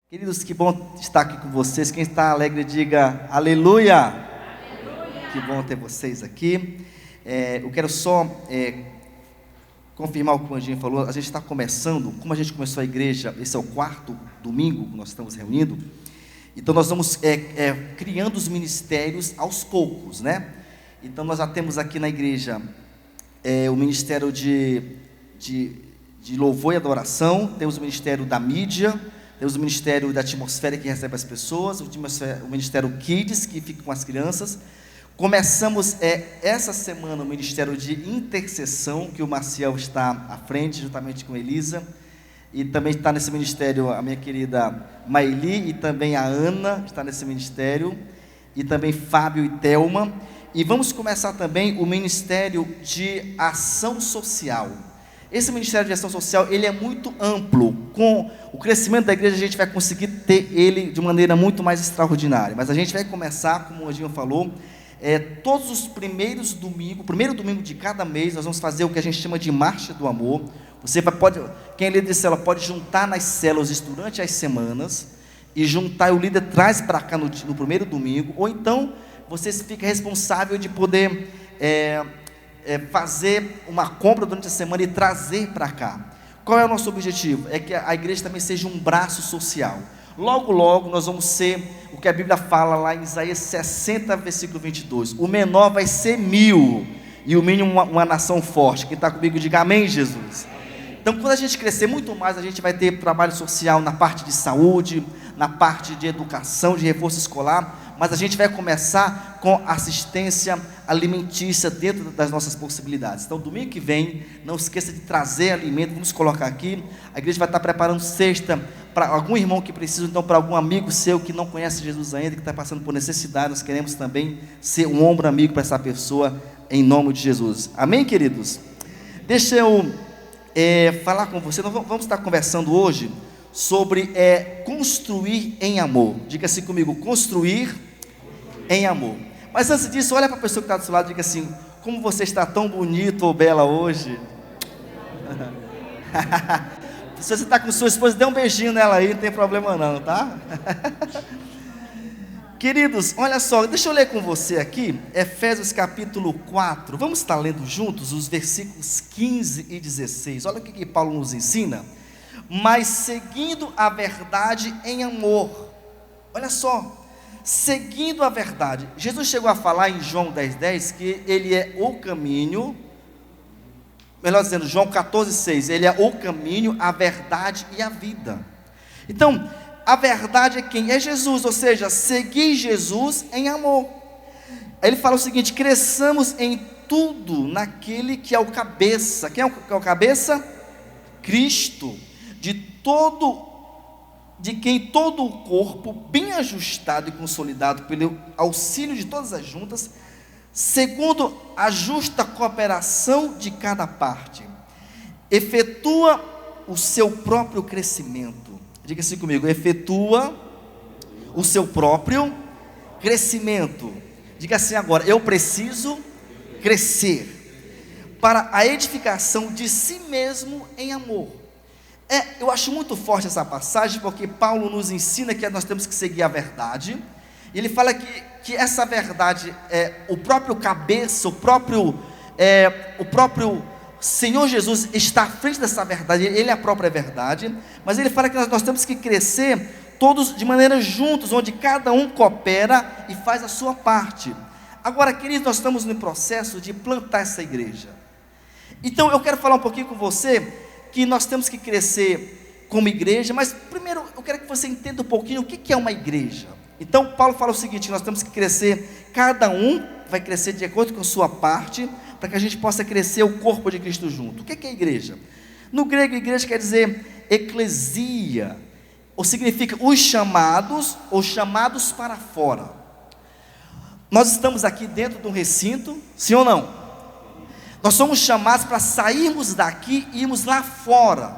Queridos, que bom estar aqui com vocês. Quem está alegre, diga aleluia. Aleluia. Que bom ter vocês aqui. Eu quero só confirmar o que o Anjinho falou. A gente está começando, como a gente começou a igreja, esse é o 4º domingo que nós estamos reunindo. Então nós vamos criando os ministérios aos poucos, né? Então nós já temos aqui na igreja o ministério de louvor e adoração, temos o ministério da mídia, temos o ministério da atmosfera que recebe as pessoas, o ministério Kids, que fica com as crianças. Começamos essa semana o ministério de intercessão, que o Maciel está à frente, juntamente com Elisa. E também está nesse ministério a minha querida Maeli, e também a Ana está nesse ministério, e também Fábio e Thelma. E vamos começar também o ministério de ação social. Esse ministério de ação social, ele é muito amplo. Com o crescimento da igreja, a gente vai conseguir ter ele de maneira muito mais extraordinária. Mas a gente vai começar, como o Anjinho falou, todos os primeiros domingos, primeiro domingo de cada mês, nós vamos fazer o que a gente chama de Marcha do Amor. Quem é líder de célula pode juntar nas células durante as semanas, e juntar, o líder traz para cá no primeiro domingo, ou então você fica responsável de poder fazer uma compra durante a semana e trazer para cá. Qual é o nosso objetivo? É que a igreja também seja um braço social. Logo, logo nós vamos ser o que a Bíblia fala lá em Isaías 60, versículo 22. O menor vai ser 1000 e o mínimo uma nação forte. Quem está comigo, diga amém, Jesus. Então, quando a gente crescer muito mais, a gente vai ter trabalho social na parte de saúde, na parte de educação, de reforço escolar, mas a gente vai começar com assistência alimentícia dentro das nossas possibilidades. Então, domingo que vem, não esqueça de trazer alimento, vamos colocar aqui. A igreja vai estar preparando cesta para algum irmão que precisa, então para algum amigo seu que não conhece Jesus ainda, que está passando por necessidade. Nós queremos também ser um ombro amigo para essa pessoa, em nome de Jesus. Amém, queridos? Deixa eu falar com você. Nós vamos estar conversando hoje sobre construir em amor. Diga assim comigo: construir em amor. Mas antes disso, olha para a pessoa que está do seu lado e diga assim: como você está tão bonito ou bela hoje. Se você está com sua esposa, dê um beijinho nela aí, não tem problema não, tá? Queridos, olha só, deixa eu ler com você aqui, Efésios capítulo 4, vamos estar lendo juntos os versículos 15 e 16, olha o que Paulo nos ensina. Mas seguindo a verdade em amor, olha só, seguindo a verdade, Jesus chegou a falar em João 10:10, que ele é o caminho, melhor dizendo, João 14:6, ele é o caminho, a verdade e a vida. Então, a verdade é quem? É Jesus, ou seja, seguir Jesus em amor. Aí ele fala o seguinte: cresçamos em tudo naquele que é o cabeça. Quem é o cabeça? Cristo, de quem todo o corpo, bem ajustado e consolidado pelo auxílio de todas as juntas, segundo a justa cooperação de cada parte, efetua o seu próprio crescimento. Diga assim comigo: efetua o seu próprio crescimento. Diga assim agora: eu preciso crescer para a edificação de si mesmo em amor. Eu acho muito forte essa passagem, porque Paulo nos ensina que nós temos que seguir a verdade. Ele fala que essa verdade o próprio cabeça, o próprio Senhor Jesus está à frente dessa verdade, Ele é a própria verdade. Mas ele fala que nós temos que crescer todos de maneira juntos, onde cada um coopera e faz a sua parte. Agora, queridos, nós estamos no processo de plantar essa igreja. Então eu quero falar um pouquinho com você, que nós temos que crescer como igreja. Mas primeiro eu quero que você entenda um pouquinho o que é uma igreja. Então Paulo fala o seguinte: nós temos que crescer, cada um vai crescer de acordo com a sua parte, para que a gente possa crescer o corpo de Cristo junto. O que é igreja? No grego, igreja quer dizer eclesia, ou significa os chamados, ou chamados para fora. Nós estamos aqui dentro de um recinto, sim ou não? Nós somos chamados para sairmos daqui e irmos lá fora.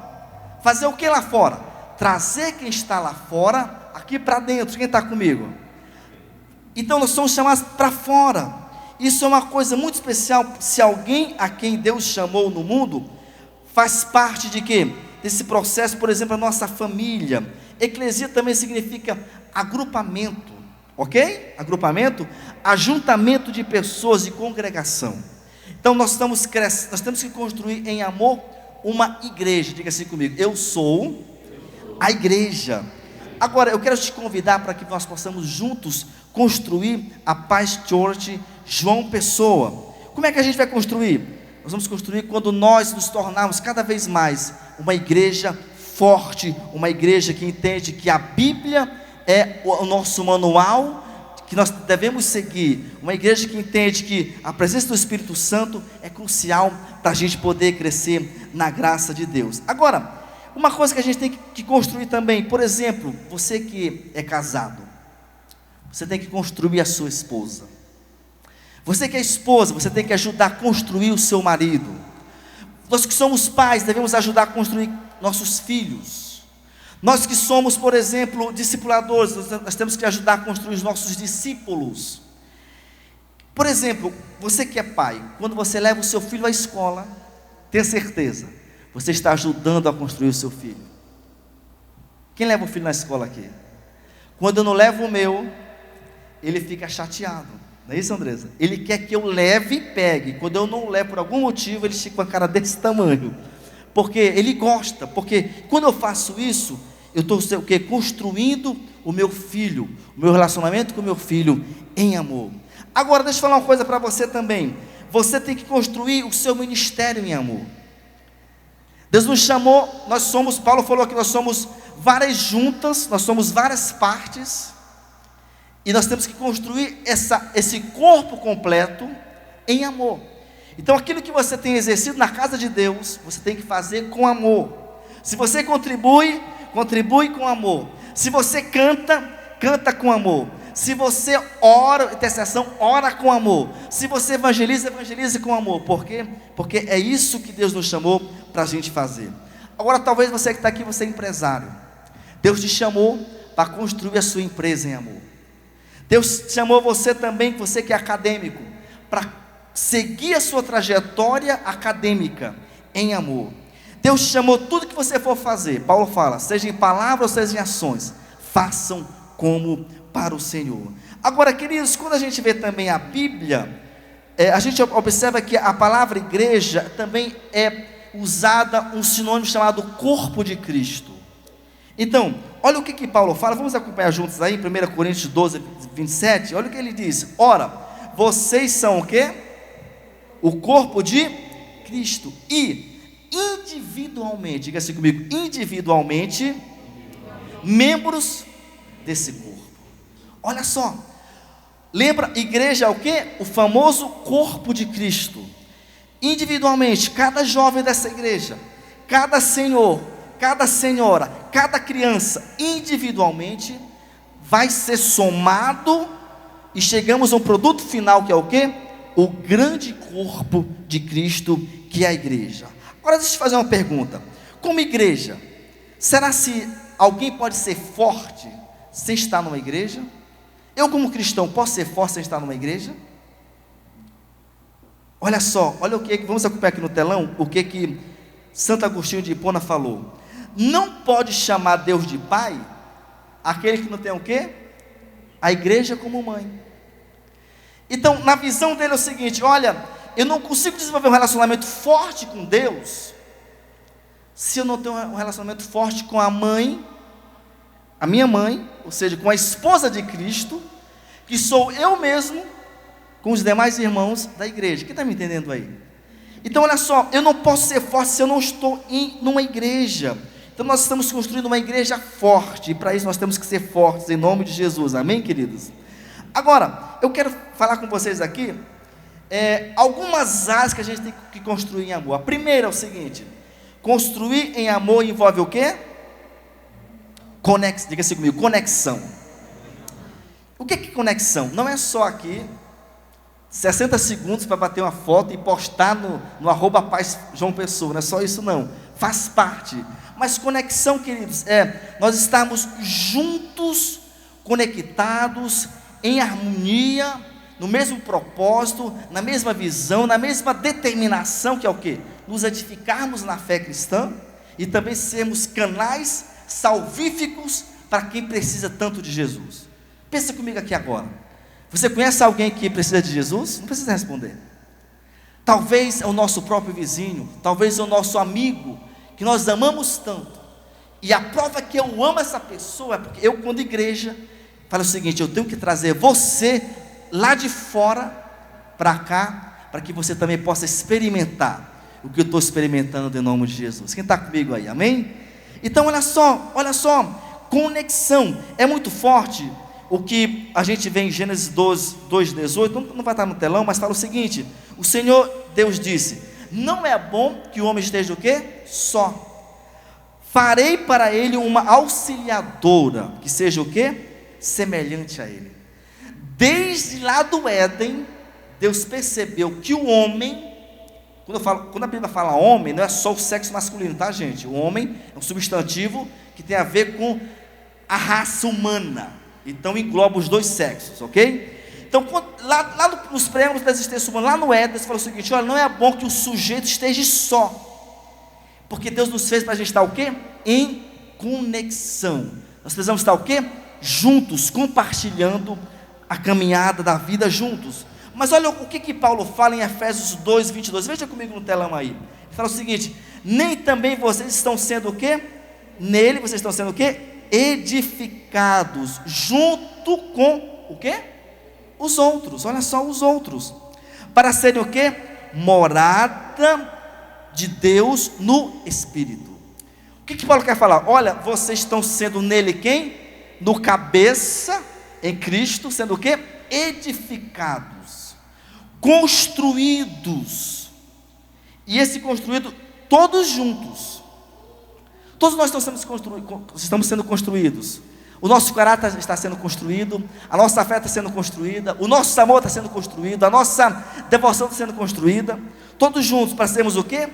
Fazer o que lá fora? Trazer quem está lá fora, aqui para dentro. Quem está comigo? Então nós somos chamados para fora. Isso é uma coisa muito especial. Se alguém a quem Deus chamou no mundo faz parte de quê? Desse processo, por exemplo, a nossa família. Eclesia também significa agrupamento, ok? Agrupamento, ajuntamento de pessoas e congregação. Então nós temos que construir em amor uma igreja. Diga assim comigo: eu sou a igreja. Agora eu quero te convidar para que nós possamos juntos construir a Paz Church João Pessoa. Como é que a gente vai construir? Nós vamos construir quando nós nos tornarmos cada vez mais uma igreja forte, uma igreja que entende que a Bíblia é o nosso manual, que nós devemos seguir, uma igreja que entende que a presença do Espírito Santo é crucial para a gente poder crescer na graça de Deus. Agora, uma coisa que a gente tem que construir também, por exemplo, você que é casado, você tem que construir a sua esposa. Você que é esposa, você tem que ajudar a construir o seu marido. Nós que somos pais, devemos ajudar a construir nossos filhos. Nós que somos, por exemplo, discipuladores, nós temos que ajudar a construir os nossos discípulos. Por exemplo, você que é pai, quando você leva o seu filho à escola, tenha certeza, você está ajudando a construir o seu filho. Quem leva o filho na escola aqui? Quando eu não levo o meu, ele fica chateado. Não é isso, Andresa? Ele quer que eu leve e pegue. Quando eu não levo por algum motivo, ele fica com a cara desse tamanho. Porque ele gosta. Porque quando eu faço isso, eu estou construindo o meu filho, o meu relacionamento com o meu filho em amor. Agora deixa eu falar uma coisa para você também. Você tem que construir o seu ministério em amor. Deus nos chamou, Paulo falou que nós somos várias juntas, nós somos várias partes, e nós temos que construir esse corpo completo em amor. Então aquilo que você tem exercido na casa de Deus, você tem que fazer com amor. Se você contribui com amor. Se você canta com amor. Se você ora, intercessão, ora com amor. Se você evangelize com amor. Por quê? Porque é isso que Deus nos chamou para a gente fazer. Agora talvez você que está aqui, você é empresário. Deus te chamou para construir a sua empresa em amor. Deus chamou você também, você que é acadêmico, para seguir a sua trajetória acadêmica em amor. Deus chamou tudo que você for fazer. Paulo fala, seja em palavras ou seja em ações, façam como para o Senhor. Agora, queridos, quando a gente vê também a Bíblia, a gente observa que a palavra igreja também é usada um sinônimo chamado corpo de Cristo. Então, olha o que Paulo fala, vamos acompanhar juntos aí, 1 Coríntios 12, 27, olha o que ele diz: ora, vocês são o quê? O corpo de Cristo, e individualmente, diga assim comigo, individualmente, membros desse corpo. Olha só, lembra, igreja é o quê? O famoso corpo de Cristo. Individualmente, cada jovem dessa igreja, cada senhor, cada senhora, cada criança, individualmente, vai ser somado, e chegamos a um produto final que é o quê? O grande corpo de Cristo, que é a igreja. Agora deixa eu te fazer uma pergunta. Como igreja, será se alguém pode ser forte sem estar numa igreja? Eu como cristão posso ser forte sem estar numa igreja? Olha só, olha o que, vamos acompanhar aqui no telão, o que Santo Agostinho de Hipona falou. Não pode chamar Deus de pai aquele que não tem o quê? A igreja como mãe. Então, na visão dele é o seguinte: olha, eu não consigo desenvolver um relacionamento forte com Deus se eu não tenho um relacionamento forte com a mãe, a minha mãe, ou seja, com a esposa de Cristo, que sou eu mesmo, com os demais irmãos da igreja. Quem está me entendendo aí? Então olha só, eu não posso ser forte se eu não estou numa igreja. Então nós estamos construindo uma igreja forte, e para isso nós temos que ser fortes, em nome de Jesus, amém, queridos? Agora, eu quero falar com vocês aqui, algumas áreas que a gente tem que construir em amor. A primeira é o seguinte: construir em amor envolve o quê? Diga assim comigo, conexão. O que é conexão? Não é só aqui 60 segundos para bater uma foto e postar no arroba Paz João Pessoa, não é só isso não, faz parte. Mas conexão, queridos, nós estarmos juntos, conectados, em harmonia, no mesmo propósito, na mesma visão, na mesma determinação, que é o quê? Nos edificarmos na fé cristã, e também sermos canais salvíficos para quem precisa tanto de Jesus. Pensa comigo aqui agora. Você conhece alguém que precisa de Jesus? Não precisa responder. Talvez é o nosso próprio vizinho, talvez é o nosso amigo, que nós amamos tanto. E a prova que eu amo essa pessoa é porque eu, quando igreja, falo o seguinte: eu tenho que trazer você lá de fora para cá, para que você também possa experimentar o que eu estou experimentando em nome de Jesus. Quem está comigo aí, amém? Então olha só, conexão, é muito forte o que a gente vê em Gênesis 2:18, não vai estar no telão, mas fala o seguinte: o Senhor Deus disse: não é bom que o homem esteja o quê? Só. Farei para ele uma auxiliadora, que seja o quê? Semelhante a ele. Desde lá do Éden, Deus percebeu que o homem, quando a Bíblia fala homem, não é só o sexo masculino, tá, gente? O homem é um substantivo que tem a ver com a raça humana, então engloba os dois sexos, ok? Então, lá nos preâmbulos da existência humana, lá no Éden, Deus falou o seguinte: olha, não é bom que o sujeito esteja só, porque Deus nos fez para a gente estar o quê? Em conexão. Nós precisamos estar o quê? Juntos, compartilhando a caminhada da vida juntos. Mas olha o que Paulo fala em Efésios 2:22, veja comigo no telão aí. Ele fala o seguinte: nem também vocês estão sendo o quê? Nele vocês estão sendo o quê? Edificados, junto com o quê? Os outros, olha só, os outros, para serem o quê? Morada de Deus no Espírito. O que Paulo quer falar? Olha, vocês estão sendo nele quem? No cabeça, em Cristo, sendo o quê? Edificados, construídos, e esse construído, todos juntos, todos nós estamos sendo construídos. O nosso caráter está sendo construído, a nossa fé está sendo construída, o nosso amor está sendo construído, a nossa devoção está sendo construída, todos juntos para sermos o quê?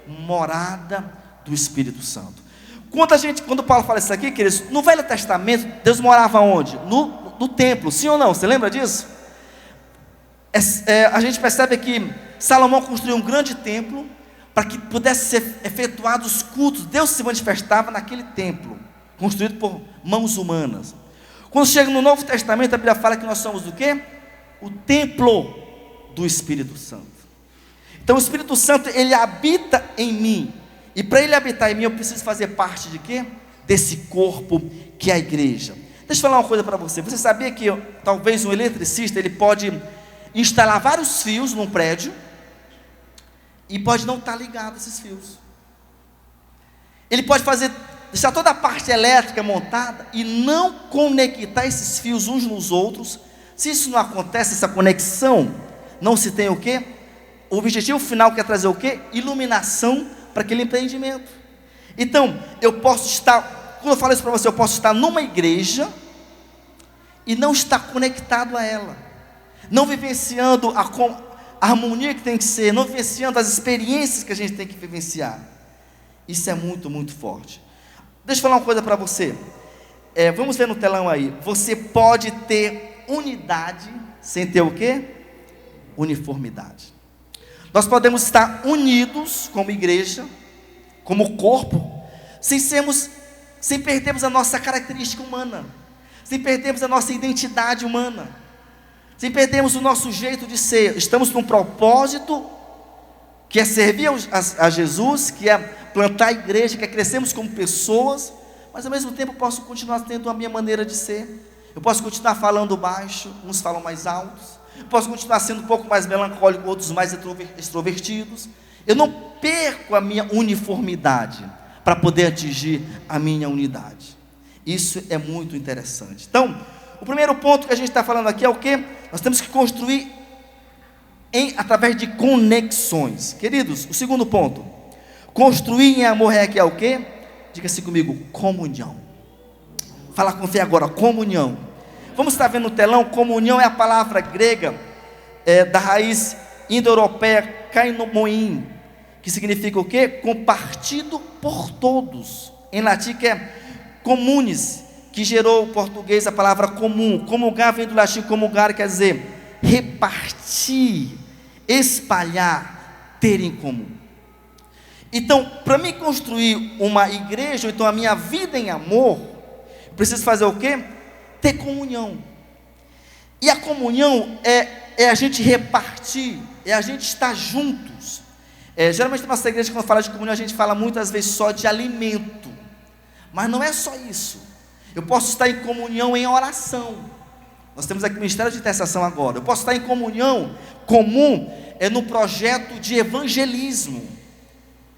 Morada do Espírito Santo. Quando Paulo fala isso aqui, queridos, no Velho Testamento, Deus morava onde? No templo, sim ou não? Você lembra disso? A gente percebe que Salomão construiu um grande templo, para que pudesse ser efetuados os cultos. Deus se manifestava naquele templo, construído por mãos humanas. Quando chega no Novo Testamento, a Bíblia fala que nós somos o quê? O templo do Espírito Santo. Então o Espírito Santo, ele habita em mim, e para ele habitar em mim, eu preciso fazer parte de quê? Desse corpo que é a igreja. Deixa eu falar uma coisa para você. Você sabia que talvez um eletricista, ele pode instalar vários fios num prédio, e pode não estar ligado a esses fios. Ele pode deixar toda a parte elétrica montada e não conectar esses fios uns nos outros. Se isso não acontece, essa conexão, não se tem o quê? O objetivo final que é trazer o quê? Iluminação para aquele empreendimento. Então, quando eu falo isso para você, eu posso estar numa igreja e não estar conectado a ela, não vivenciando a harmonia que tem que ser, não vivenciando as experiências que a gente tem que vivenciar. Isso é muito, muito forte. Deixa eu falar uma coisa para você. Vamos ver no telão aí. Você pode ter unidade sem ter o quê? Uniformidade. Nós podemos estar unidos como igreja, como corpo, sem perdermos a nossa característica humana, sem perdermos a nossa identidade humana, sem perdermos o nosso jeito de ser. Estamos num propósito que é servir a Jesus, que é plantar a igreja, que é crescermos como pessoas, mas ao mesmo tempo eu posso continuar tendo a minha maneira de ser. Eu posso continuar falando baixo, uns falam mais altos. Eu posso continuar sendo um pouco mais melancólico, outros mais extrovertidos. Eu não perco a minha uniformidade para poder atingir a minha unidade. Isso é muito interessante. Então, o primeiro ponto que a gente está falando aqui é o quê? Nós temos que construir através de conexões. Queridos, o segundo ponto, construir em amor é o quê? Diga-se comigo, comunhão. Fala com fé agora, comunhão. Vamos estar vendo no telão, comunhão é a palavra grega, da raiz indo-europeia, kainomoin, que significa o quê? Compartido por todos. Em latim que é comunes, que gerou o português a palavra comum. Comungar vem do latim comungar, quer dizer repartir, espalhar, ter em comum. Então, para me construir uma igreja, ou então a minha vida em amor, eu preciso fazer o quê? Ter comunhão. E a comunhão é a gente repartir, é a gente estar juntos. Geralmente na nossa igreja, quando fala de comunhão, a gente fala muitas vezes só de alimento, mas não é só isso. Eu posso estar em comunhão em oração. Nós temos aqui o Ministério de Intercessão agora. Eu posso estar em comunhão comum no projeto de evangelismo,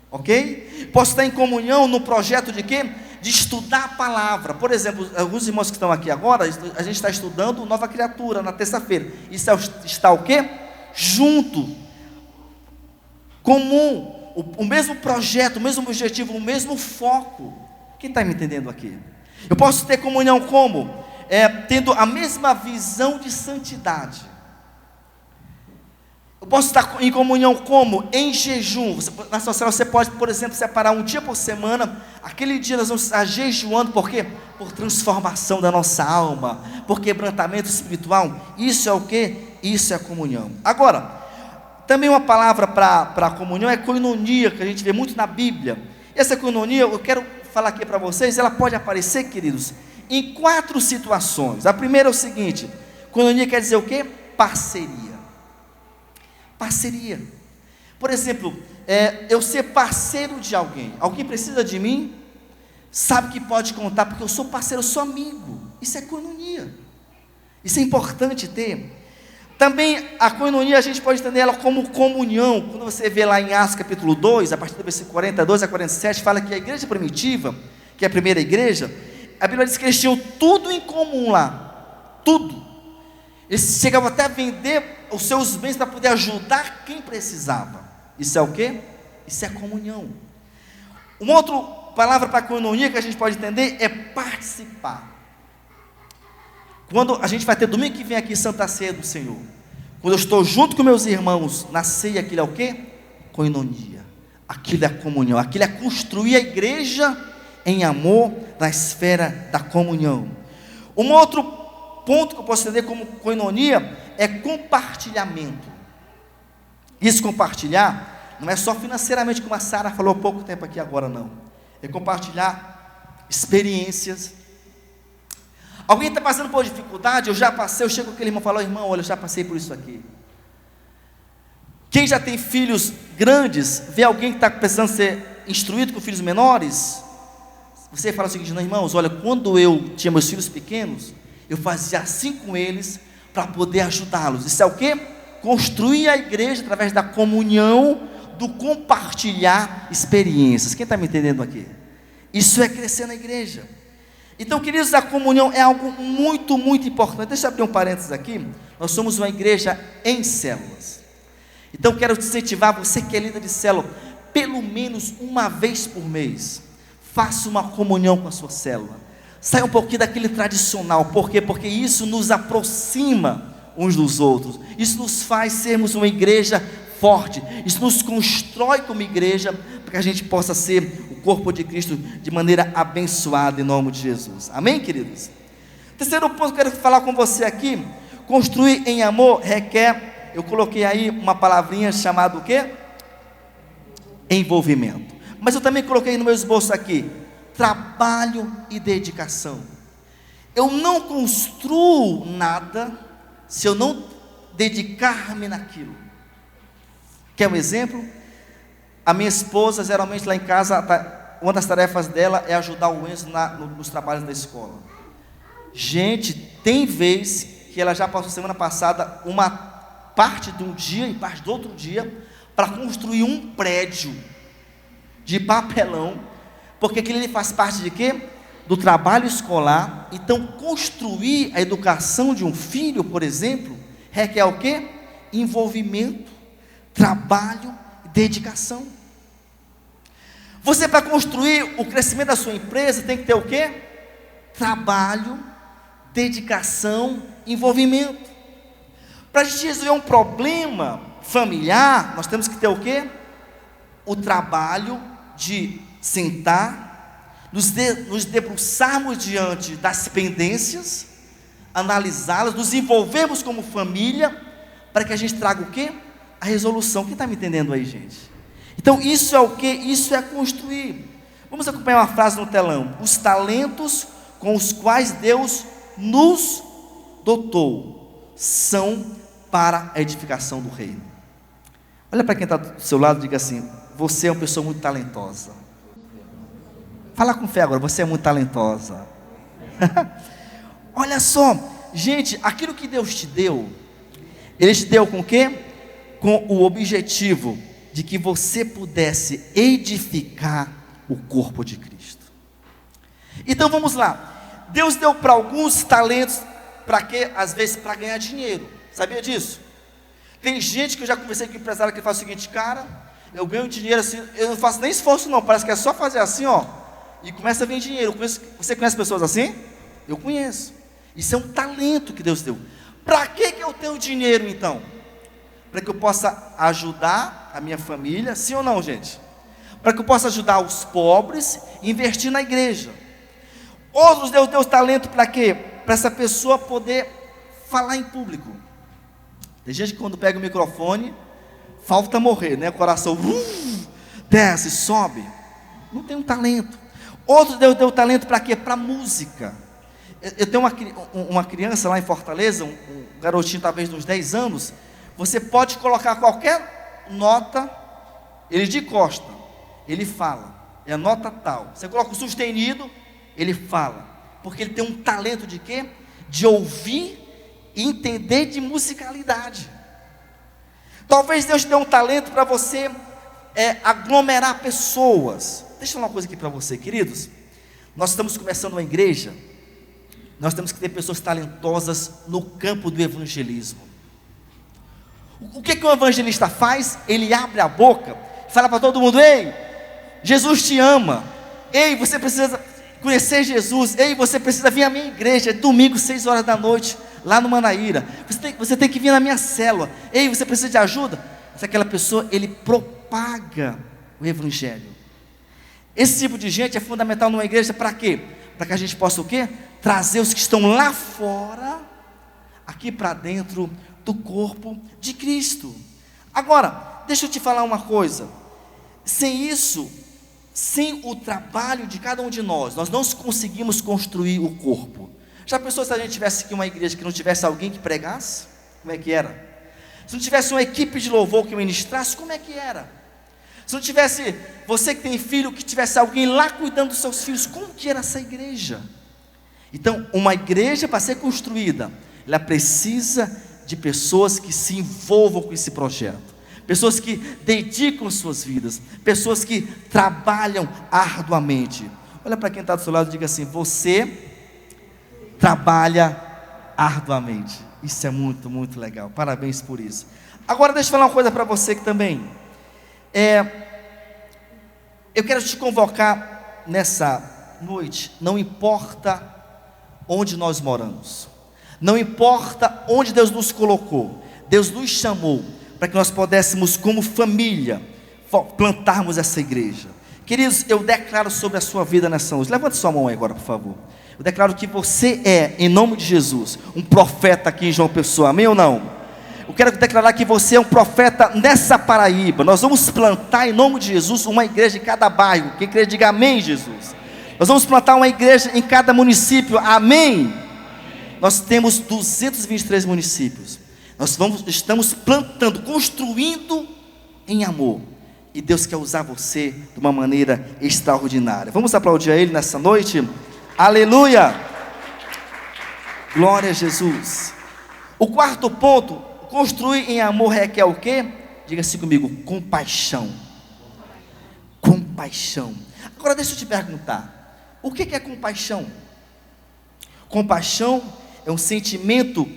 ok? Posso estar em comunhão no projeto de quê? De estudar a palavra. Por exemplo, alguns irmãos que estão aqui agora, a gente está estudando Nova Criatura na terça-feira. Isso está o quê? Junto, comum, o mesmo projeto, o mesmo objetivo, o mesmo foco. Quem está me entendendo aqui? Eu posso ter comunhão como? Tendo a mesma visão de santidade. Eu posso estar em comunhão como? Em jejum. Na sua célula você pode, por exemplo, separar um dia por semana. Aquele dia nós vamos estar jejuando. Por quê? Por transformação da nossa alma, por quebrantamento espiritual. Isso é o quê? Isso é a comunhão. Agora, também uma palavra para a comunhão é koinonia, que a gente vê muito na Bíblia. Essa koinonia, eu quero falar aqui para vocês, ela pode aparecer, queridos, em 4 situações. A primeira é o seguinte: koinonia quer dizer o quê? Parceria. Parceria. Por exemplo, eu ser parceiro de alguém. Alguém precisa de mim, sabe que pode contar, porque eu sou parceiro, eu sou amigo. Isso é koinonia. Isso é importante ter. Também a koinonia a gente pode entender ela como comunhão. Quando você vê lá em Atos capítulo 2, a partir do versículo 42 a 47, fala que a igreja primitiva, que é a primeira igreja, a Bíblia diz que eles tinham tudo em comum lá. Tudo. Eles chegavam até a vender os seus bens para poder ajudar quem precisava. Isso é o quê? Isso é comunhão. Uma outra palavra para koinonia que a gente pode entender é participar. Quando a gente vai ter domingo que vem aqui Santa Ceia do Senhor, quando eu estou junto com meus irmãos na ceia, aquilo é o quê? Koinonia. Aquilo é comunhão, aquilo é construir a igreja em amor na esfera da comunhão. Um outro ponto que eu posso entender como koinonia é compartilhamento. Isso compartilhar não é só financeiramente, como a Sara falou há pouco tempo aqui agora, não. É compartilhar experiências. Alguém está passando por dificuldade, eu já passei, eu chego com aquele irmão e falo: irmão, olha, eu já passei por isso aqui. Quem já tem filhos grandes, vê alguém que está precisando ser instruído com filhos menores, você fala o seguinte: não, irmãos, olha, quando eu tinha meus filhos pequenos, eu fazia assim com eles, para poder ajudá-los. Isso é o quê? Construir a igreja através da comunhão, do compartilhar experiências. Quem está me entendendo aqui? Isso é crescer na igreja. Então, queridos, a comunhão é algo muito, muito importante. Deixa eu abrir um parênteses aqui. Nós somos uma igreja em células. Então, quero te incentivar, você que é líder de célula, pelo menos uma vez por mês, faça uma comunhão com a sua célula. Saia um pouquinho daquele tradicional. Por quê? Porque isso nos aproxima uns dos outros. Isso nos faz sermos uma igreja forte. Isso nos constrói como igreja, para que a gente possa ser o corpo de Cristo de maneira abençoada em nome de Jesus. Amém, queridos? Terceiro ponto que eu quero falar com você aqui: construir em amor requer, eu coloquei aí uma palavrinha chamada o quê? Envolvimento. Mas eu também coloquei no meu esboço aqui: trabalho e dedicação. Eu não construo nada se eu não dedicar-me naquilo. Quer um exemplo? A minha esposa, geralmente lá em casa, uma das tarefas dela é ajudar o Enzo nos trabalhos da escola. Gente, tem vez que ela já passou semana passada uma parte de um dia e parte do outro dia para construir um prédio de papelão, porque aquilo ele faz parte de quê? Do trabalho escolar. Então, construir a educação de um filho, por exemplo, requer o quê? Envolvimento, trabalho e dedicação. Você, para construir o crescimento da sua empresa, tem que ter o quê? Trabalho, dedicação, envolvimento. Para a gente resolver um problema familiar, nós temos que ter o quê? O trabalho de sentar, nos debruçarmos diante das pendências, analisá-las, nos envolvermos como família, para que a gente traga o quê? A resolução. Quem está me entendendo aí, gente? Então isso é o que? Isso é construir. Vamos acompanhar uma frase no telão: os talentos com os quais Deus nos dotou são para a edificação do reino. Olha para quem está do seu lado e diga assim: você é uma pessoa muito talentosa. Fala com fé agora: você é muito talentosa. Olha só, gente, aquilo que Deus te deu, Ele te deu com o quê? Com o objetivo de que você pudesse edificar o corpo de Cristo. Então vamos lá. Deus deu para alguns talentos, para quê? Às vezes para ganhar dinheiro. Sabia disso? Tem gente que eu já conversei com empresário que faz o seguinte: cara, eu ganho dinheiro assim, eu não faço nem esforço não, parece que é só fazer assim, ó, e começa a vir dinheiro. Você conhece pessoas assim? Eu conheço. Isso é um talento que Deus deu. Para que eu tenho dinheiro então? Para que eu possa ajudar a minha família, sim ou não, gente? Para que eu possa ajudar os pobres e investir na igreja. Outros Deus deu talento para quê? Para essa pessoa poder falar em público. Tem gente que quando pega o microfone, falta morrer, né? O coração desce, sobe. Não tem um talento. Outros Deus deu talento para quê? Para música. Eu tenho uma criança lá em Fortaleza, um garotinho talvez de uns 10 anos. Você pode colocar qualquer nota, ele de costa, ele fala, é a nota tal. Você coloca o sustenido, ele fala, porque ele tem um talento de quê? De ouvir e entender de musicalidade. Talvez Deus te dê um talento para você aglomerar pessoas. Deixa eu falar uma coisa aqui para você, queridos. Nós estamos começando uma igreja, nós temos que ter pessoas talentosas no campo do evangelismo. O que um evangelista faz? Ele abre a boca, fala para todo mundo: ei, Jesus te ama, ei, você precisa conhecer Jesus, ei, você precisa vir à minha igreja, domingo 6 horas da noite, lá no Manaíra, você tem que vir na minha célula, ei, você precisa de ajuda? Se aquela pessoa, ele propaga o evangelho. Esse tipo de gente é fundamental numa igreja para quê? Para que a gente possa o quê? Trazer os que estão lá fora, aqui para dentro do corpo de Cristo. Agora, deixa eu te falar uma coisa: sem isso, sem o trabalho de cada um de nós não conseguimos construir o corpo. Já pensou se a gente tivesse aqui uma igreja que não tivesse alguém que pregasse? Como é que era? Se não tivesse uma equipe de louvor que ministrasse, como é que era? Se não tivesse, você que tem filho, que tivesse alguém lá cuidando dos seus filhos, como que era essa igreja? Então, uma igreja, para ser construída, ela precisa de pessoas que se envolvam com esse projeto, pessoas que dedicam suas vidas, pessoas que trabalham arduamente. Olha para quem está do seu lado e diga assim: você trabalha arduamente. Isso é muito, muito legal, parabéns por isso. Agora deixa eu falar uma coisa para você que também eu quero te convocar nessa noite. Não importa onde nós moramos, não importa onde Deus nos colocou, Deus nos chamou para que nós pudéssemos, como família, plantarmos essa igreja. Queridos, eu declaro sobre a sua vida nessa noite. Levante sua mão aí agora, por favor. Eu declaro que você é, em nome de Jesus, um profeta aqui em João Pessoa. Amém ou não? Eu quero declarar que você é um profeta nessa Paraíba. Nós vamos plantar, em nome de Jesus, uma igreja em cada bairro. Quem crê, diga amém, Jesus. Nós vamos plantar uma igreja em cada município. Amém. Nós temos 223 municípios. Estamos plantando, construindo em amor. E Deus quer usar você de uma maneira extraordinária. Vamos aplaudir a Ele nessa noite? Aleluia! Glória a Jesus. O quarto ponto: construir em amor requer o quê? Diga assim comigo: compaixão. Compaixão. Agora deixa eu te perguntar: o que é compaixão? Compaixão é um sentimento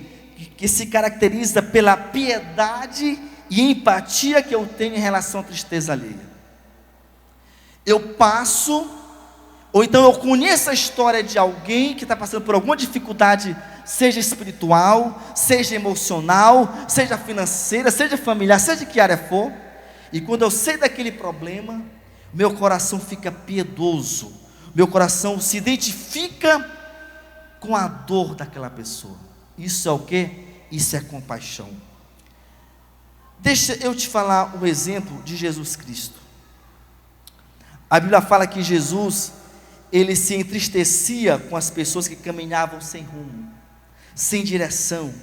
que se caracteriza pela piedade e empatia que eu tenho em relação à tristeza alheia. Eu passo, ou então eu conheço a história de alguém que está passando por alguma dificuldade, seja espiritual, seja emocional, seja financeira, seja familiar, seja que área for, e quando eu sei daquele problema, meu coração fica piedoso, meu coração se identifica com a dor daquela pessoa. Isso é o que? Isso é compaixão. Deixa eu te falar um exemplo de Jesus Cristo. A Bíblia fala que Jesus, ele se entristecia com as pessoas que caminhavam sem rumo, sem direção,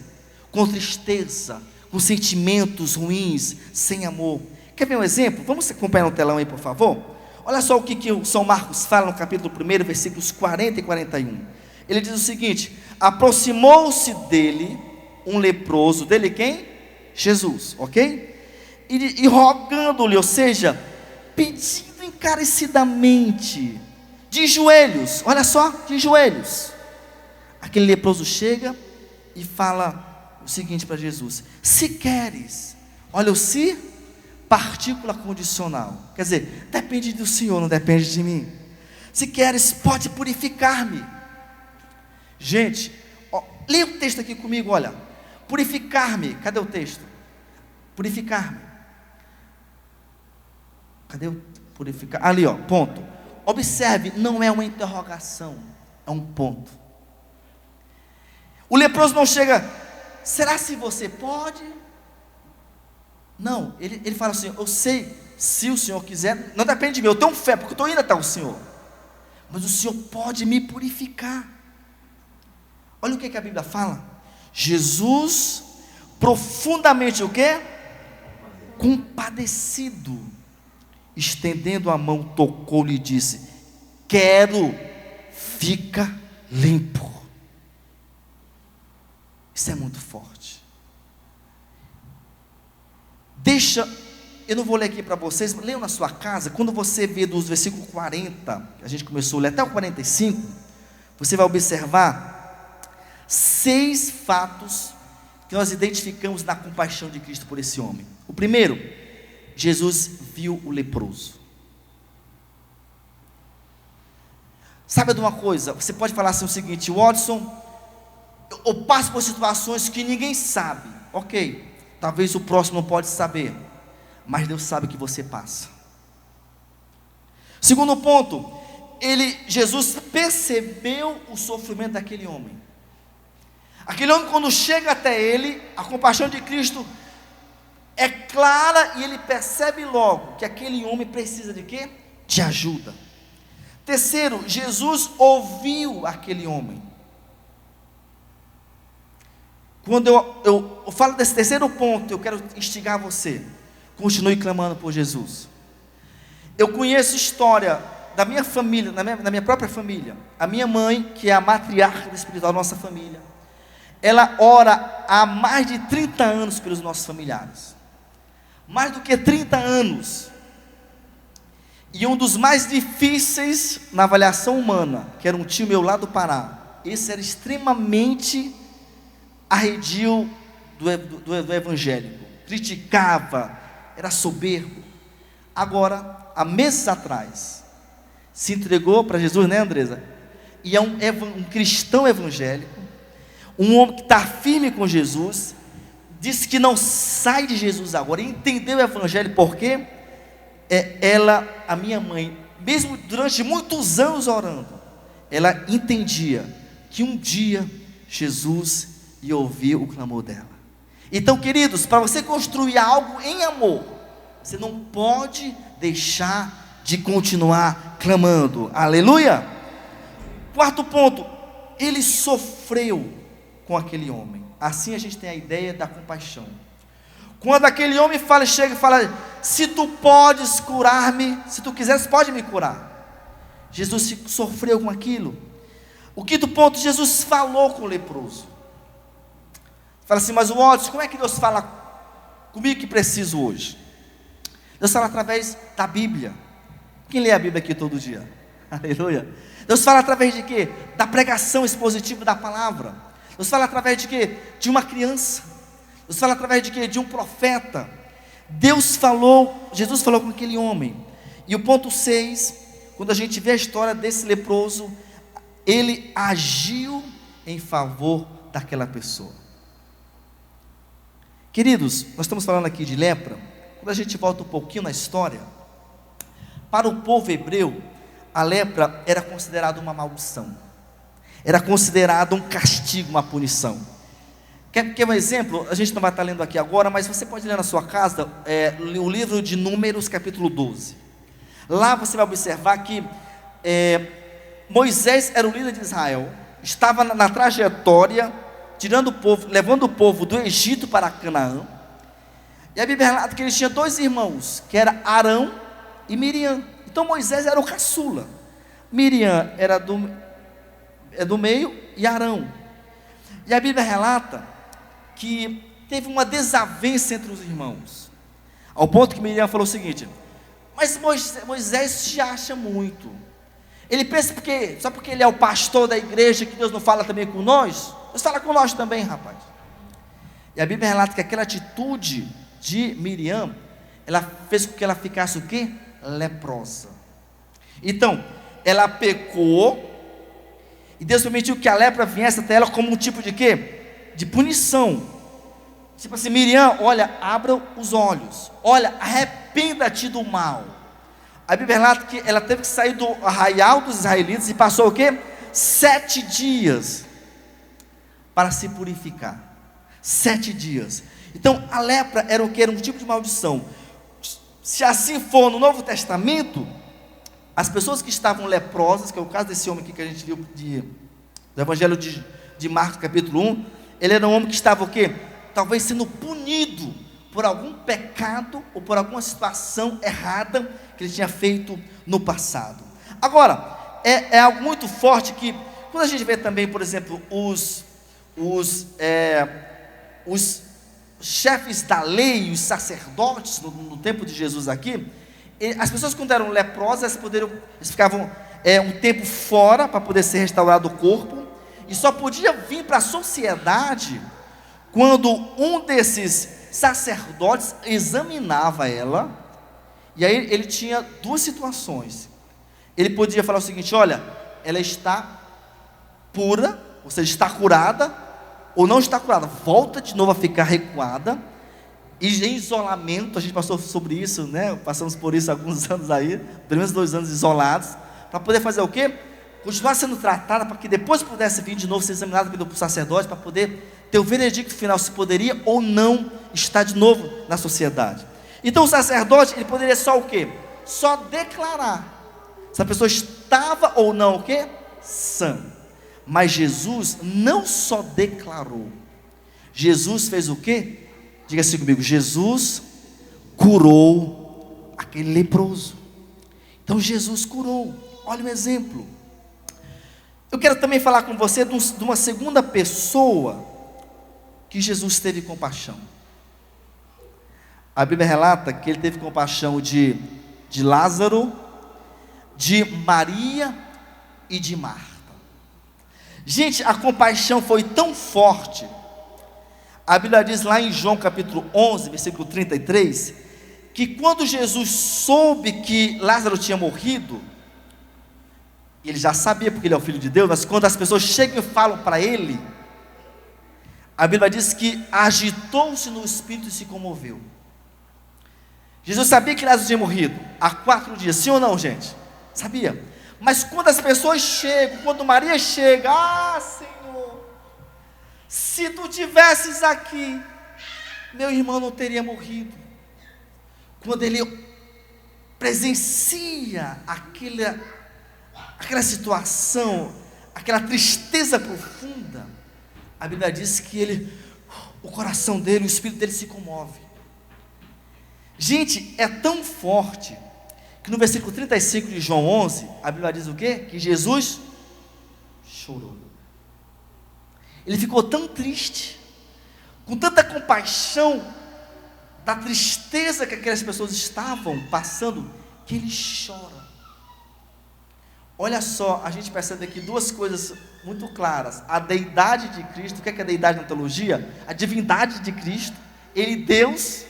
com tristeza, com sentimentos ruins, sem amor. Quer ver um exemplo? Vamos acompanhar no telão aí, por favor? Olha só o que o São Marcos fala no capítulo 1, versículos 40 e 41. Ele diz o seguinte: aproximou-se dele um leproso, dele quem? Jesus, ok? E rogando-lhe, ou seja, pedindo encarecidamente, de joelhos, olha só, de joelhos. Aquele leproso chega e fala o seguinte para Jesus: se queres, olha o se, partícula condicional, quer dizer, depende do Senhor, não depende de mim. Se queres, pode purificar-me. Gente, ó, leia o texto aqui comigo, olha, purificar-me, cadê o texto? Purificar-me, cadê o purificar? Ali, ó, ponto. Observe, não é uma interrogação, é um ponto. O leproso não chega, será se você pode? Não, ele fala assim: eu sei, se o Senhor quiser, não depende de mim, eu tenho fé, porque eu estou indo até o Senhor, mas o Senhor pode me purificar. Olha o que a Bíblia fala. Jesus, profundamente o quê? Compadecido, estendendo a mão, tocou-lhe e disse: quero, fica limpo. Isso é muito forte. Eu não vou ler aqui para vocês, leiam na sua casa. Quando você vê dos versículos 40, a gente começou a ler até o 45, você vai observar 6 fatos que nós identificamos na compaixão de Cristo por esse homem. O primeiro, Jesus viu o leproso. Sabe de uma coisa? Você pode falar assim o seguinte: Watson, eu passo por situações que ninguém sabe. Ok, talvez o próximo não pode saber, mas Deus sabe que você passa. Segundo ponto, Jesus percebeu o sofrimento daquele homem. Aquele homem, quando chega até ele, a compaixão de Cristo é clara e ele percebe logo que aquele homem precisa de quê? De ajuda. Terceiro, Jesus ouviu aquele homem. Quando eu falo desse terceiro ponto, eu quero instigar você: continue clamando por Jesus. Eu conheço história da minha família, na minha própria família. A minha mãe, que é a matriarca espiritual da nossa família, ela ora há mais de 30 anos pelos nossos familiares. Mais do que 30 anos. E um dos mais difíceis na avaliação humana, que era um tio meu lá do Pará, esse era extremamente arredio do evangélico, criticava, era soberbo. Agora, há meses atrás, se entregou para Jesus, né, Andresa? E é um cristão evangélico, um homem que está firme com Jesus, disse que não sai de Jesus agora, entendeu o evangelho. Porque a minha mãe, mesmo durante muitos anos orando, ela entendia que um dia Jesus ia ouvir o clamor dela. Então, queridos, para você construir algo em amor, você não pode deixar de continuar clamando. Aleluia. Quarto ponto, ele sofreu com aquele homem. Assim a gente tem a ideia da compaixão. Quando aquele homem chega e fala: se tu podes curar-me, se tu quiseres, pode me curar. Jesus sofreu com aquilo. O quinto ponto, Jesus falou com o leproso. Fala assim: mas Watson, como é que Deus fala comigo que preciso hoje? Deus fala através da Bíblia. Quem lê a Bíblia aqui todo dia? Aleluia. Deus fala através de quê? Da pregação expositiva da palavra. Deus fala através de quê? De uma criança. Deus fala através de quê? De um profeta. Jesus falou com aquele homem. E o ponto 6, quando a gente vê a história desse leproso, ele agiu em favor daquela pessoa. Queridos, nós estamos falando aqui de lepra. Quando a gente volta um pouquinho na história, para o povo hebreu, a lepra era considerada uma maldição, era considerado um castigo, uma punição. Quer um exemplo? A gente não vai estar lendo aqui agora, mas você pode ler na sua casa o livro de Números, capítulo 12. Lá você vai observar que Moisés era o líder de Israel, estava na trajetória, tirando o povo, levando o povo do Egito para Canaã. E a Bíblia relata que ele tinha dois irmãos, que era Arão e Miriam. Então Moisés era o caçula, Miriam era do meio e Arão. E a Bíblia relata que teve uma desavença entre os irmãos, ao ponto que Miriam falou o seguinte: mas Moisés te acha muito, ele pensa só porque ele é o pastor da igreja, que Deus não fala também com nós? Deus fala com nós também, rapaz. E a Bíblia relata que aquela atitude de Miriam, ela fez com que ela ficasse o quê? Leprosa. Então, ela pecou, e Deus permitiu que a lepra viesse até ela como um tipo de quê? De punição. Tipo assim: Miriam, olha, abra os olhos, olha, arrependa-te do mal. A Bíblia relata que ela teve que sair do arraial dos israelitas e passou o quê? 7 dias para se purificar. 7 dias. Então a lepra era o que? Era um tipo de maldição. Se assim for no Novo Testamento, as pessoas que estavam leprosas, que é o caso desse homem aqui que a gente viu do Evangelho de Marcos capítulo 1, ele era um homem que estava o quê? Talvez sendo punido por algum pecado ou por alguma situação errada que ele tinha feito no passado. Agora, é algo muito forte que, quando a gente vê também, por exemplo, os chefes da lei, os sacerdotes, no tempo de Jesus aqui, as pessoas quando eram leprosas, eles ficavam um tempo fora para poder ser restaurado o corpo, e só podia vir para a sociedade quando um desses sacerdotes examinava ela. E aí ele tinha duas situações. Ele podia falar o seguinte: olha, ela está pura, ou seja, está curada, ou não está curada, volta de novo a ficar recuada, e em isolamento. A gente passou sobre isso, né? Passamos por isso há alguns anos aí, pelo menos 2 anos isolados, para poder fazer o quê? Continuar sendo tratada, para que depois pudesse vir de novo ser examinada pelo sacerdote, para poder ter o veredicto final, se poderia ou não estar de novo na sociedade. Então o sacerdote, ele poderia só o quê? Só declarar se a pessoa estava ou não o quê? Sã. Mas Jesus não só declarou, Jesus fez o quê? Diga assim comigo: Jesus curou aquele leproso. Então Jesus curou. Olha o exemplo. Eu quero também falar com você de uma segunda pessoa que Jesus teve compaixão. A Bíblia relata que ele teve compaixão de Lázaro, de Maria e de Marta. Gente, a compaixão foi tão forte. A Bíblia diz lá em João capítulo 11, versículo 33, que quando Jesus soube que Lázaro tinha morrido, ele já sabia porque ele é o Filho de Deus, mas quando as pessoas chegam e falam para ele, a Bíblia diz que agitou-se no espírito e se comoveu. Jesus sabia que Lázaro tinha morrido há 4 dias, sim ou não, gente? Sabia. Mas quando as pessoas chegam, quando Maria chega: ah, Senhor, se tu tivesses aqui, meu irmão não teria morrido. Quando ele presencia aquela situação, aquela tristeza profunda, a Bíblia diz que o coração dele, o espírito dele se comove. Gente, é tão forte que no versículo 35 de João 11, a Bíblia diz o quê? Que Jesus chorou. Ele ficou tão triste, com tanta compaixão da tristeza que aquelas pessoas estavam passando, que ele chora. Olha só, a gente percebe aqui 2 coisas muito claras: a deidade de Cristo. O que é a deidade na teologia? A divindade de Cristo, ele Deus,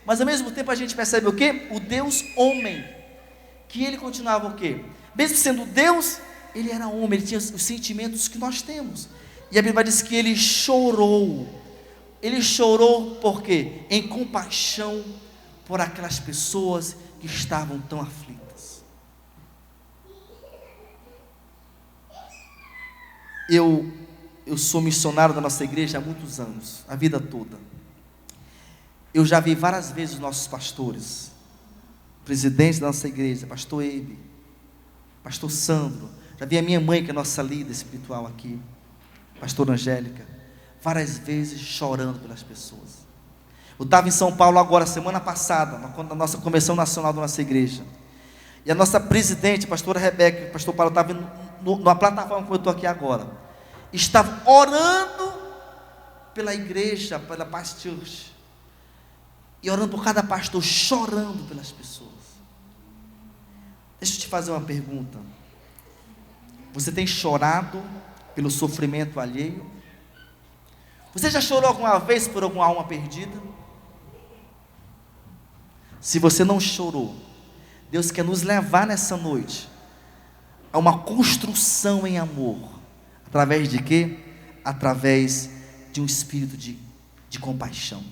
mas ao mesmo tempo a gente percebe o quê? O Deus homem, que ele continuava o quê? Mesmo sendo Deus, ele era homem, ele tinha os sentimentos que nós temos. E a Bíblia diz que ele chorou. Ele chorou por quê? Em compaixão por aquelas pessoas que estavam tão aflitas. Eu sou missionário da nossa igreja há muitos anos, a vida toda. Eu já vi várias vezes os nossos pastores presidente da nossa igreja, pastor Ebe, pastor Sandro, já vi a minha mãe, que é nossa líder espiritual aqui, pastora Angélica, várias vezes chorando pelas pessoas. Eu estava em São Paulo agora, semana passada, na nossa convenção nacional da nossa igreja, e a nossa presidente, a pastora Rebeca, o pastor Paulo, estava na plataforma como eu estou aqui agora, estava orando pela igreja, pela Paz Church, e orando por cada pastor, chorando pelas pessoas. Deixa eu te fazer uma pergunta. Você tem chorado pelo sofrimento alheio? Você já chorou alguma vez por alguma alma perdida? Se você não chorou, Deus quer nos levar nessa noite a uma construção em amor. Através de quê? Através de um espírito de compaixão.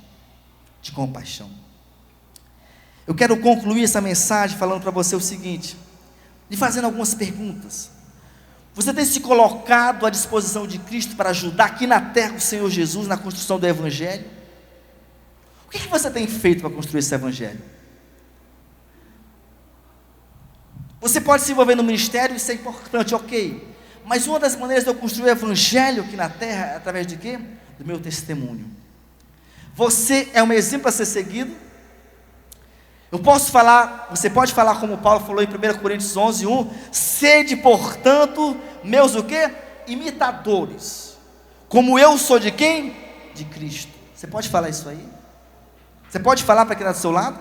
De compaixão. Eu quero concluir essa mensagem falando para você o seguinte, lhe fazendo algumas perguntas. Você tem se colocado à disposição de Cristo para ajudar aqui na terra o Senhor Jesus na construção do Evangelho? O que você tem feito para construir esse Evangelho? Você pode se envolver no ministério, isso é importante, ok. Mas uma das maneiras de eu construir o Evangelho aqui na terra é através de quê? Do meu testemunho. Você é um exemplo a ser seguido? Eu posso falar, você pode falar como Paulo falou em 1 Coríntios 11, 1, sede, portanto, meus o quê? Imitadores, como eu sou de quem? De Cristo. Você pode falar isso aí? Você pode falar para quem está do seu lado?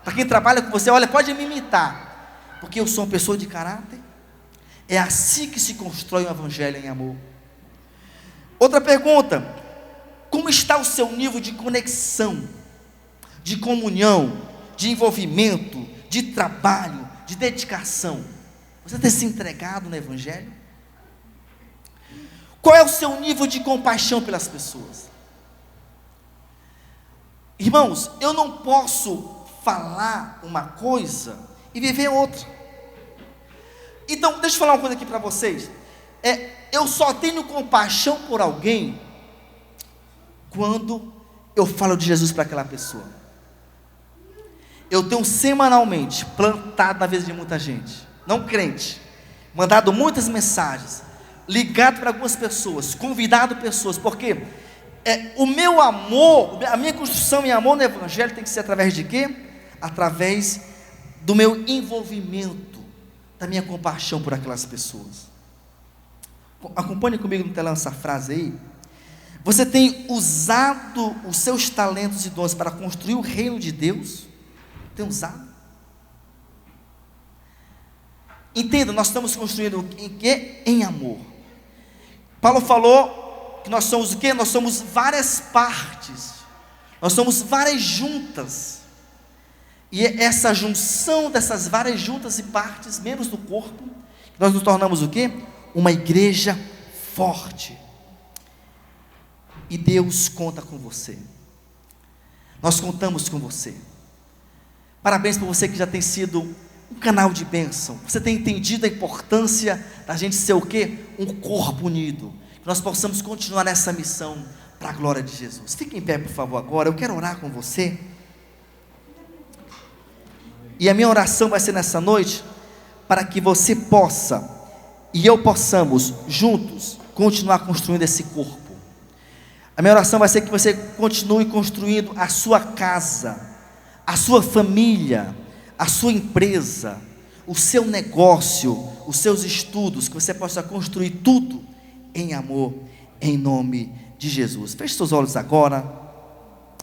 Para quem trabalha com você, olha, pode me imitar, porque eu sou uma pessoa de caráter. É assim que se constrói um evangelho em amor. Outra pergunta, como está o seu nível de conexão, de comunhão, de envolvimento, de trabalho, de dedicação? Você tem se entregado no Evangelho? Qual é o seu nível de compaixão pelas pessoas? Irmãos, eu não posso falar uma coisa e viver outra. Então, deixa eu falar uma coisa aqui para vocês. Eu só tenho compaixão por alguém quando eu falo de Jesus para aquela pessoa. Eu tenho semanalmente plantado na vida de muita gente, não crente, mandado muitas mensagens, ligado para algumas pessoas, convidado pessoas, porque o meu amor, a minha construção em amor no Evangelho tem que ser através de quê? Através do meu envolvimento, da minha compaixão por aquelas pessoas. Acompanhe comigo no telão essa frase aí. Você tem usado os seus talentos e dons para construir o reino de Deus? Tem usado? Entenda, nós estamos construindo em quê? Em amor. Paulo falou que nós somos o quê? Nós somos várias partes, nós somos várias juntas, e essa junção dessas várias juntas e partes, membros do corpo, nós nos tornamos o quê? Uma igreja forte. E Deus conta com você. Nós contamos com você. Parabéns por você que já tem sido um canal de bênção. Você tem entendido a importância da gente ser o quê? Um corpo unido. Que nós possamos continuar nessa missão para a glória de Jesus. Fique em pé, por favor, agora. Eu quero orar com você. E a minha oração vai ser nessa noite para que você possa e eu possamos juntos continuar construindo esse corpo. A minha oração vai ser que você continue construindo a sua casa, a sua família, a sua empresa, o seu negócio, os seus estudos, que você possa construir tudo em amor, em nome de Jesus. Feche seus olhos agora.